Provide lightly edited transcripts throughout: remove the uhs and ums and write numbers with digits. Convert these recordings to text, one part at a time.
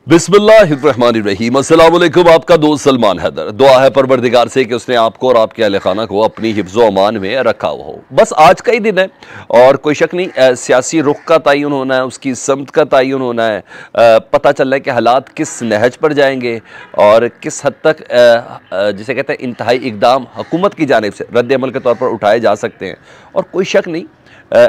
बिस्मिल्लाहिर्रहमानिर्रहीम। अस्सलाम वालेकुम। आपका दोस्त सलमान हैदर। दुआ है परवरदिगार से कि उसने आपको और आपके अहले खाना को अपनी हिफ्ज़ो अमान में रखा हुआ हो। बस आज का ही दिन है और कोई शक नहीं, सियासी रुख का तयन होना है, उसकी समत का तयन होना है। पता चल रहा है कि हालात किस नहज पर जाएंगे और किस हद तक जिसे कहते हैं इंतहाई इकदाम हुकूमत की जानिब से रद्द अमल के तौर पर उठाए जा सकते हैं। और कोई शक नहीं,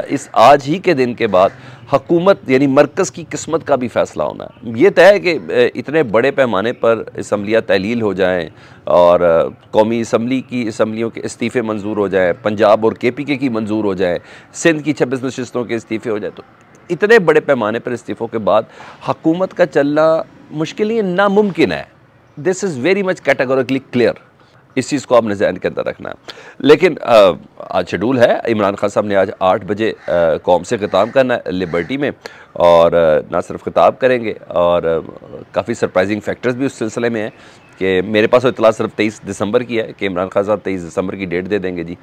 इस आज ही के दिन के बाद हुकूमत यानी मरकज़ की किस्मत का भी फ़ैसला होना है। ये तय है कि इतने बड़े पैमाने पर असम्बलियाँ तहलील हो जाएँ और कौमी असम्बली की असम्बलियों के इस्तीफ़े मंजूर हो जाएँ, पंजाब और KPK की मंजूर हो जाए, सिंध की 26 नशिस्तों के इस्तीफ़े हो जाए, तो इतने बड़े पैमाने पर इस्तीफ़ों के बाद हुकूमत का चलना मुश्किल नहीं, नामुमकिन है। This is very much categorically clear. इस चीज़ को आपने ज़हन के अंदर रखना है। लेकिन आज शेड्यूल है, इमरान खान साहब ने आज 8 बजे कौम से ख़िताब करना है लिबर्टी में, और ना सिर्फ ख़िताब करेंगे और काफ़ी सरप्राइजिंग फैक्टर्स भी उस सिलसिले में हैं कि मेरे पास तो इतला सिर्फ 23 दिसंबर की है कि इमरान खान साहब 23 दिसंबर की डेट दे देंगे जी,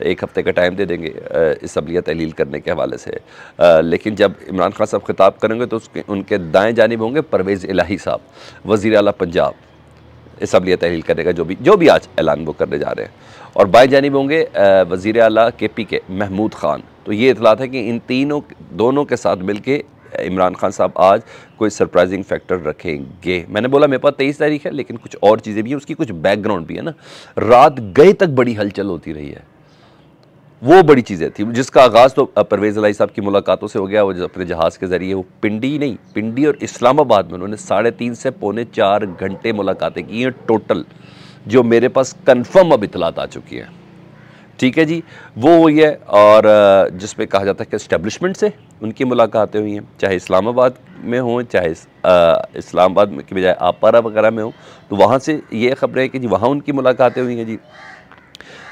1 हफ़्ते का टाइम दे देंगे असम्बलियाँ तहलील करने के हवाले से। लेकिन जब इमरान खान साहब ख़िताब करेंगे तो उनके दाएँ जानिब होंगे परवेज़ इलाही साहब, वज़ीर आला पंजाब, असम्बलियाँ तहलील करने का जो भी आज ऐलान वो करने जा रहे हैं, और बाएं जानिब होंगे वज़ीर आला KPK महमूद ख़ान। तो ये इतलात है कि इन दोनों के साथ मिलके इमरान खान साहब आज कोई सरप्राइजिंग फैक्टर रखेंगे। मैंने बोला मेरे पास 23 तारीख है, लेकिन कुछ और चीज़ें भी हैं, उसकी कुछ बैकग्राउंड भी है ना। रात गए तक बड़ी हलचल होती रही है, वो बड़ी चीज़ें थी, जिसका आगाज़ तो परवेज़ इलाही साहब की मुलाकातों से हो गया। वो अपने जहाज़ के ज़रिए वो पिंडी और इस्लामाबाद में उन्होंने 3.5 से पौने 4 घंटे मुलाकातें की हैं टोटल, जो मेरे पास कंफर्म अब इतलात आ चुकी हैं। ठीक है जी, वो हुई है। और जिसमें कहा जाता है कि इस्टेब्लिशमेंट से उनकी मुलाकातें हुई हैं, चाहे इस्लामाबाद में हों, चाहे इस्लामाबाद की बजाय आपारा वगैरह में हो, तो वहाँ से ये ख़बरें हैं कि जी वहाँ उनकी मुलाकातें हुई हैं जी।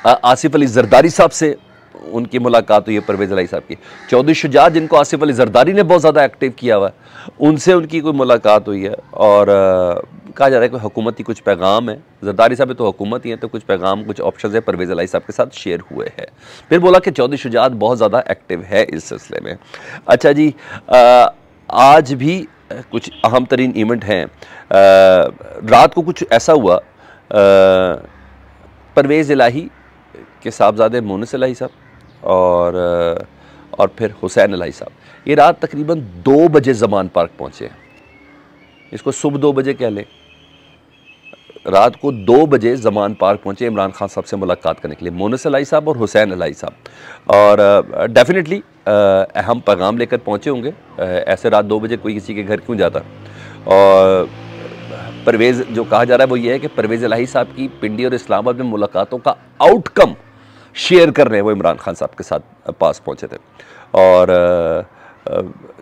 आसिफ अली जरदारी साहब से उनकी मुलाकात हुई है परवेज़ इलाही साहब की। चौधरी शुजात, जिनको आसिफ अली जरदारी ने बहुत ज़्यादा एक्टिव किया हुआ है, उनसे उनकी कोई मुलाकात हुई है। और कहा जा रहा है कि हुकूमती कुछ पैगाम है, जरदारी साहब तो हुकूमत ही है, तो कुछ पैगाम, कुछ ऑप्शन है परवेज़ इलाही साहब के साथ शेयर हुए हैं। फिर बोला कि चौधरी शुजात बहुत ज़्यादा एक्टिव है इस सिलसिले में। अच्छा जी, आज भी कुछ अहम तरीन इवेंट हैं। रात को कुछ ऐसा हुआ, परवेज़ इलाही के साहबजादे मोनस इलाही साहब और फिर हुसैन इलाही साहब, ये रात तकरीबन 2 बजे ज़मान पार्क पहुँचे हैं। इसको सुबह 2 बजे कह लें, रात को 2 बजे ज़मान पार्क पहुँचे इमरान खान साहब से मुलाकात करने के लिए, मोनस इलाही साहब और हुसैन इलाही साहब। और डेफिनेटली अहम पैगाम लेकर पहुँचे होंगे। ऐसे रात 2 बजे कोई किसी के घर क्यों जाता। और परवेज़, जो कहा जा रहा है वो ये है कि परवेज़ इलाही साहब की पिंडी और इस्लामाबाद में मुलाकातों का आउटकम शेयर कर रहे हैं, वो इमरान खान साहब के साथ पास पहुँचे थे। और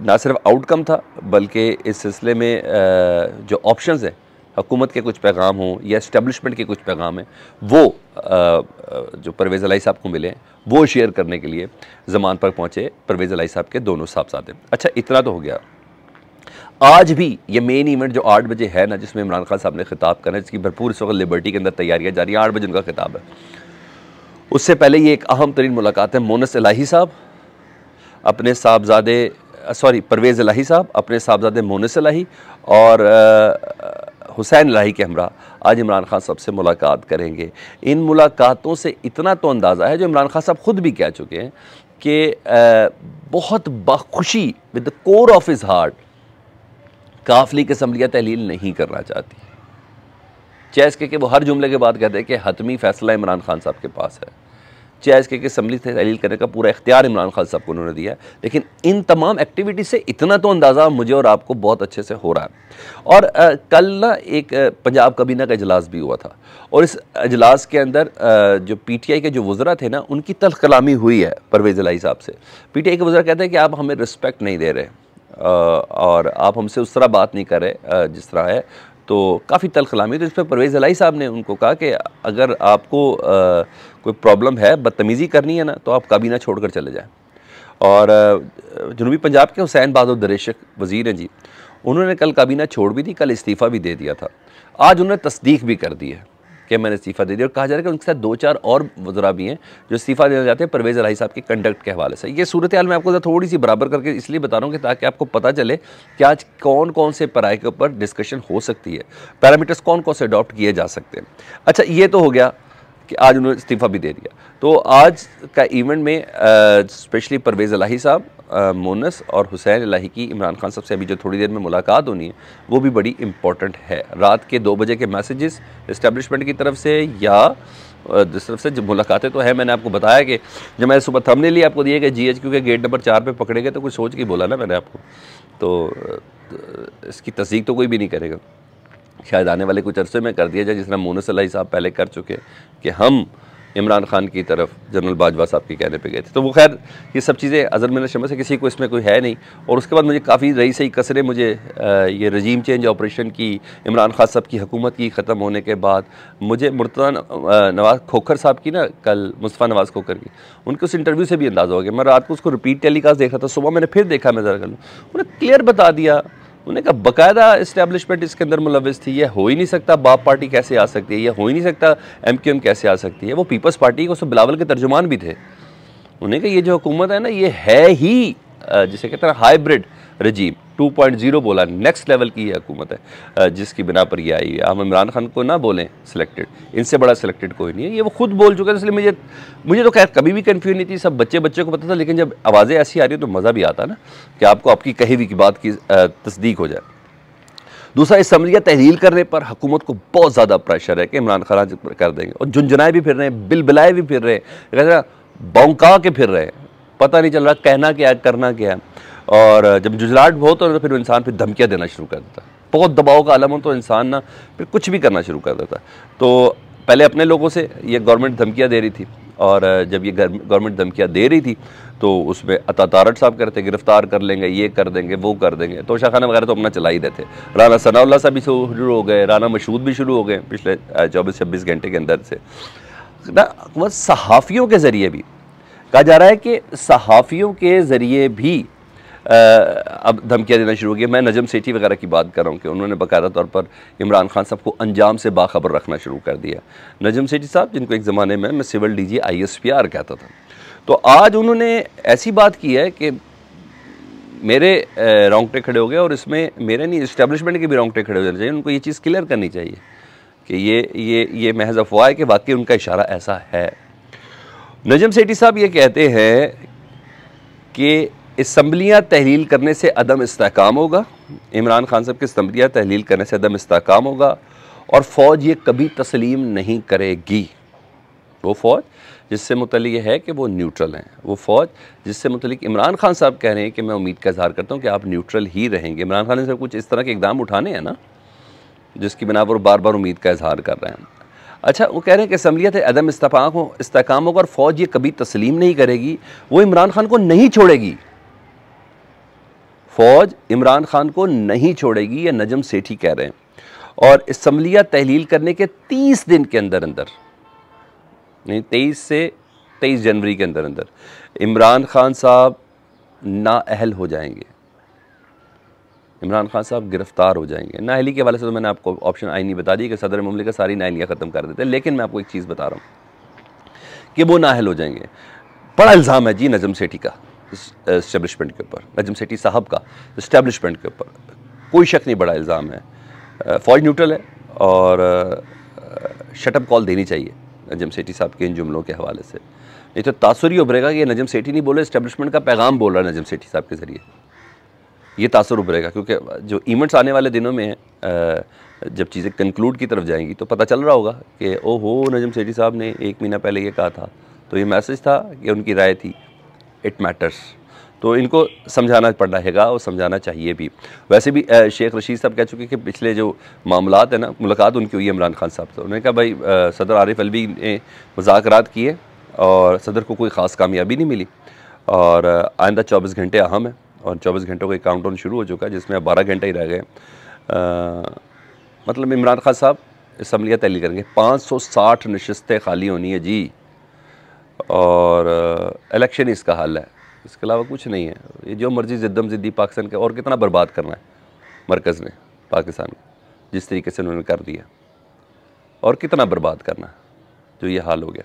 ना सिर्फ आउटकम था, बल्कि इस सिलसिले में जो ऑप्शंस हैं, हुकूमत के कुछ पैगाम हों या इस्टेब्लिशमेंट के कुछ पैगाम हैं, वो जो परवेज़ इलाही साहब को मिले वो शेयर करने के लिए ज़मान पर पहुँचे परवेज़ इलाही साहब के दोनों साहबजादे। अच्छा, इतना तो हो गया। आज भी ये मेन इवेंट जो 8 बजे है ना, जिसमें इमरान खान साहब ने खिताब करना है, जिसकी भरपूर इस वक्त लिबर्टी के अंदर तैयारियाँ जारी हैं, 8 बजे उनका खिताब है। उससे पहले ये एक अहम तरीन मुलाकात है, मोनस इलाही साहब अपने साहबजादे परवेज़ इलाही साहब अपने साहबजादे मोनस इलाही और हुसैन इलाही के हमरा आज इमरान खान साहब से मुलाकात करेंगे। इन मुलाकातों से इतना तो अंदाज़ा है, जो इमरान खान साहब ख़ुद भी कह चुके हैं, कि बहुत बखुशी with the core of his heart काफ लीग असम्बलियाँ तहलील नहीं करना चाहती। चाहे इसके कि वो हर जुमले के बाद कहते हैं कि हतमी फ़ैसला इमरान खान साहब के पास है, चाहे इसके कि असम्बली तहलील करने का पूरा इख्तियार इमरान खान साहब को उन्होंने दिया है, लेकिन इन तमाम एक्टिविटी से इतना तो अंदाज़ा मुझे और आपको बहुत अच्छे से हो रहा है। और कल ना एक पंजाब काबीना का इजलास भी हुआ था, और इस इजलास के अंदर जो PTI के जो वज़रा थे ना, उनकी तल्ख़ कलामी हुई है परवेज़ इलाही साहब से। PTI के वज़रा कहते हैं कि आप हमें रिस्पेक्ट नहीं दे रहे और आप हमसे उस तरह बात नहीं कर रहे जिस तरह है, तो काफ़ी तल्ख़ कलामी। तो इस पर परवेज़ इलाही साहब ने उनको कहा कि अगर आपको कोई प्रॉब्लम है, बदतमीज़ी करनी है ना, तो आप काबीना छोड़कर चले जाएं। और जनूबी पंजाब के हुसैन बहादुर दरेशक वज़ीर हैं जी, उन्होंने कल काबीना छोड़ भी दी, कल इस्तीफ़ा भी दे दिया था। आज उन्होंने तस्दीक भी कर दी है कि मैंने इस्तीफ़ा दे दिया, और कहा जा रहा है कि उनके साथ 2-4 और वज़रा भी हैं जो इस्तीफ़ा देना चाहते हैं परवेज़ इलाही साहब के कंडक्ट के हवाले से। ये सूरत हाल मैं आपको थोड़ी सी बराबर करके इसलिए बता रहा हूँ कि ताकि आपको पता चले कि आज कौन कौन से पराए के ऊपर डिस्कशन हो सकती है, पैरामीटर्स कौन कौन से अडॉप्ट किए जा सकते हैं। अच्छा, ये तो हो गया कि आज उन्होंने इस्तीफ़ा भी दे दिया। तो आज का इवेंट में स्पेशली परवेज़ इलाही साहब, मोनस और हुसैन इलाही की इमरान खान साहब से अभी जो थोड़ी देर में मुलाकात होनी है वो भी बड़ी इंपॉर्टेंट है। रात के 2 बजे के मैसेजेस इस्टेब्लिशमेंट की तरफ से या जिस तरफ से जब मुलाकातें तो है, मैंने आपको बताया कि जब मैंने सुबह थंबनेल लिए आपको दिए कि GHQ के गेट नंबर 4 पे पकड़े गए, तो कुछ सोच के बोला ना मैंने आपको, तो इसकी तस्दीक तो कोई भी नहीं करेगा। शायद आने वाले कुछ अरसे में कर दिया जाए, जिस तरह मोनस इलाही साहब पहले कर चुके कि हम इमरान खान की तरफ जनरल बाजवा साहब के कहने पे गए थे। तो वो खैर ये सब चीज़ें अज़र मिन शम्स से किसी को इसमें कोई है नहीं। और उसके बाद मुझे काफ़ी रही सही कसरें मुझे ये रजीम चेंज ऑपरेशन की, इमरान खान साहब की हुकूमत की ख़त्म होने के बाद मुझे मुर्तज़ा नवाज़ खोखर साहब की ना, कल मुस्तफ़ा नवाज़ खोखर की, उनके उस इंटरव्यू से भी अंदाज़ा हो गया। मैं रात को उसको रिपीट टेलीकास्ट देख रहा था, सुबह मैंने फिर देखा, मैं ज़रा कर लूँ, उन्हें क्लियर बता दिया। उन्होंने कहा बाकायदा इस्टेब्लिशमेंट इसके अंदर मुलविस थी, यह हो ही नहीं सकता, बाप पार्टी कैसे आ सकती है, यह हो ही नहीं सकता MQM कैसे आ सकती है। वो पीपल्स पार्टी को सब बिलावल के तर्जुमान भी थे। उन्होंने कहा ये जो हुकूमत है ना, ये है ही जिसे कहते हैं हाइब्रिड रजीम 2.0 बोला, नेक्स्ट लेवल की ये हुकूमत है जिसकी बिना पर ये आई है। हम इमरान खान को ना बोलें सिलेक्टेड, इनसे बड़ा सिलेक्टेड कोई नहीं है, ये वो खुद बोल चुके हैं। इसलिए मुझे तो खैर कभी भी कन्फ्यूज नहीं थी, सब बच्चे को पता था। लेकिन जब आवाज़ें ऐसी आ रही हो तो मज़ा भी आता ना कि आपको आपकी कही हुई की बात की तस्दीक हो जाए। दूसरा, इसम्बलियाँ तहलील करने पर हुकूमत को बहुत ज़्यादा प्रेशर है कि इमरान खान कर देंगे, और झुंझुनाए भी फिर रहे हैं, बिलबिलाए भी फिर रहे हैं, बौंका के फिर रहे हैं, पता नहीं चल रहा कहना क्या है करना क्या है। और जब जुझलाहट बहुत हो तो फिर इंसान फिर धमकियाँ देना शुरू कर देता है, बहुत दबाव का आलम हो तो इंसान ना फिर कुछ भी करना शुरू कर देता है। तो पहले अपने लोगों से ये गवर्नमेंट धमकियाँ दे रही थी, और जब ये गवर्नमेंट धमकियाँ दे रही थी तो उसमें अता तारट साहब करते गिरफ्तार कर लेंगे, ये कर देंगे, वो कर देंगे, तो शाह खाना वगैरह तो अपना चला ही देते। राना सनाउल्लाह साहब भी शुरू हो गए, राना मशहूद भी शुरू हो गए पिछले 24-26 घंटे के अंदर से ना। सहाफ़ियों के ज़रिए भी कहा जा रहा है कि सहाफ़ियों के ज़रिए भी अब धमकियाँ देना शुरू हो गई। मैं नजम सेठी वगैरह की बात कर रहा हूँ कि उन्होंने बाकायदा तौर पर इमरान खान साहब को अंजाम से बाखबर रखना शुरू कर दिया। नजम सेठी साहब, जिनको एक ज़माने में मैं सिविल DG ISPR कहता था, तो आज उन्होंने ऐसी बात की है कि मेरे रोंगटे खड़े हो गए, और इसमें मेरे नहीं इस्टेब्लिशमेंट के भी रोंगटे खड़े हो जाने चाहिए। उनको ये चीज़ क्लियर करनी चाहिए कि ये महज अफवाह है कि वाकई उनका इशारा ऐसा है। नजम सेठी साहब ये कहते हैं कि असम्बलियाँ तहलील करने से अदम इस्तेहकाम होगा, इमरान खान साहब की असम्बलियाँ तहलील करने से अदम इस्तेहकाम होगा, और फ़ौज ये कभी तस्लीम नहीं करेगी। वो फ़ौज जिससे मुतल्लिक़ ये है कि वो न्यूट्रल हैं, वो फ़ौज जिससे मुतल्लिक़ इमरान खान साहब कह रहे हैं कि मैं उम्मीद का इज़हार करता हूँ कि आप न्यूट्रल ही रहेंगे। इमरान खान ने सिर्फ कुछ इस तरह के इक़दाम उठाने हैं ना जिसकी बिना पर बार बार उम्मीद का इज़हार कर रहे हैं। अच्छा, वो कह रहे हैं कि असम्बलियत अदम इस्तेहकाम होगा और फ़ौज ये कभी तस्लीम नहीं करेगी, वो इमरान खान को नहीं छोड़ेगी, फ़ौज इमरान खान को नहीं छोड़ेगी, ये नजम सेठी कह रहे हैं। और असम्बलियाँ तहलील करने के 30 दिन के अंदर अंदर, नहीं 23 से 23 जनवरी के अंदर अंदर इमरान खान साहब नाअहल हो जाएंगे, इमरान खान साहब गिरफ्तार हो जाएंगे। नाअहली के हवाले से तो मैंने आपको ऑप्शन आईनी बता दी कि सदर मुमलिकत सारी नाअहलियाँ ख़त्म कर देते हैं, लेकिन मैं आपको एक चीज़ बता रहा हूँ कि वो नाअहल हो जाएंगे। बड़ा इल्ज़ाम है जी नजम सेठी का इस्टेब्लिशमेंट के ऊपर, नजम सेठी साहब का इस्टेब्लिशमेंट के ऊपर, कोई शक नहीं, बड़ा इल्ज़ाम है। फ़ौज न्यूट्रल है और शटअप कॉल देनी चाहिए नजम सेठी साहब के इन जुमलों के हवाले से, नहीं तो तासुर ही उभरेगा कि ये नजम सेठी नहीं बोले, इस्टेब्लिशमेंट का पैगाम बोल रहा है नजम सेठी साहब के ज़रिए, ये तासुर उभरेगा। क्योंकि जो इवेंट्स आने वाले दिनों में जब चीज़ें कंक्लूड की तरफ जाएंगी तो पता चल रहा होगा कि ओहो नजम सेठी साहब ने 1 महीना पहले ये कहा था, तो ये मैसेज था कि उनकी राय थी, इट मैटर्स, तो इनको समझाना पड़ रहेगा और समझाना चाहिए भी। वैसे भी शेख रशीद साहब कह चुके कि पिछले जो मामलात है ना, मुलाकात उनकी हुई है इमरान खान साहब से, उन्होंने कहा भाई सदर आरिफ अलवी ने मुज़ाकरात किए और सदर को कोई ख़ास कामयाबी नहीं मिली, और आइंदा 24 घंटे अहम है, और 24 घंटों का काउंटडाउन शुरू हो चुका है जिसमें अब 12 घंटे ही रह गए। मतलब इमरान खान साहब असम्बलियाँ तहलील करेंगे, 560 नशस्तें खाली होनी है जी, और इलेक्शन इसका हल है, इसके अलावा कुछ नहीं है। ये जो मर्जी ज़िद्दम ज़िद्दी पाकिस्तान के, और कितना बर्बाद करना है मरकज़ ने पाकिस्तान को, जिस तरीके से उन्होंने कर दिया। और कितना बर्बाद करना, जो ये हाल हो गया।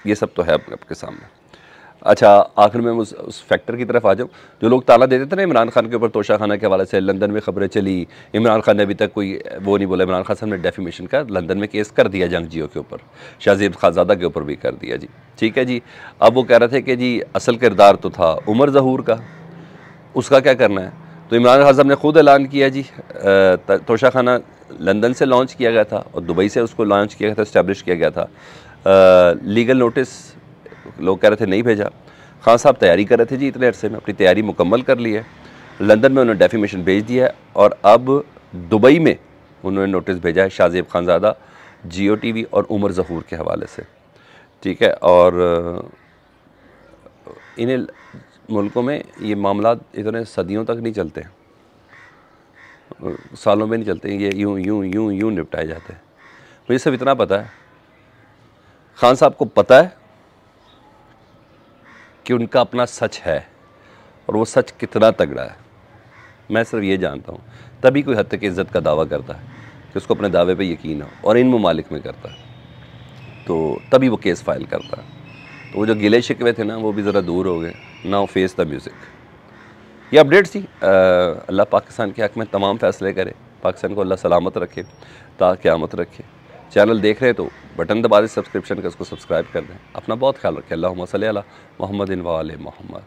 ये सब तो है आपके सामने। अच्छा, आखिर में उस फैक्टर की तरफ आ जाऊँ, जो लोग ताला देते थे ना इमरान खान के ऊपर तोशा खाना के हवाले से, लंदन में खबरें चली, इमरान खान ने अभी तक कोई वो नहीं बोला। इमरान खान साहब ने डेफिमेशन का लंदन में केस कर दिया, जंग जियो के ऊपर, शाहजेब खानज़ादा के ऊपर भी कर दिया जी, ठीक है जी। अब वो कह रहे थे कि जी असल किरदार तो था उमर ज़हूर का, उसका क्या करना है। तो इमरान खान साहब ने खुद ऐलान किया जी, तोशा खाना लंदन से लॉन्च किया गया था और दुबई से उसको लॉन्च किया गया था, इस्टेब्लिश किया गया था। लीगल नोटिस लोग कह रहे थे नहीं भेजा। खान साहब तैयारी कर रहे थे जी, इतने अरसे में अपनी तैयारी मुकम्मल कर ली है। लंदन में उन्होंने डेफिमेशन भेज दिया है और अब दुबई में उन्होंने नोटिस भेजा है शाहजेब खानज़ादा, जियो टीवी और उमर ज़हूर के हवाले से, ठीक है। और इन्हें मुल्कों में ये मामला इतने सदियों तक नहीं चलते, सालों में नहीं चलते, ये यूं यूं यूं यूं निपटाए जाते हैं। मुझे सब इतना पता है, खान साहब को पता है कि उनका अपना सच है और वो सच कितना तगड़ा है। मैं सिर्फ ये जानता हूँ, तभी कोई हद तक इज़्ज़त का दावा करता है कि उसको अपने दावे पे यकीन हो, और इन ममालिक में करता है, तो तभी वो केस फाइल करता है। तो वो जो गिले शिकवे थे ना, वो भी ज़रा दूर हो गए। Now face the music. ये अपडेट्स थी। अल्लाह पाकिस्तान के हक़ में तमाम फ़ैसले करे, पाकिस्तान को अल्लाह सलामत रखे, ता क़यामत रखे। चैनल देख रहे हैं तो बटन दबा दें सब्सक्रिप्शन का, उसको सब्सक्राइब कर दें। अपना बहुत ख्याल रखें। अल्लाहुम्मा सल्ली अला मुहम्मदिन व आले मुहम्मद।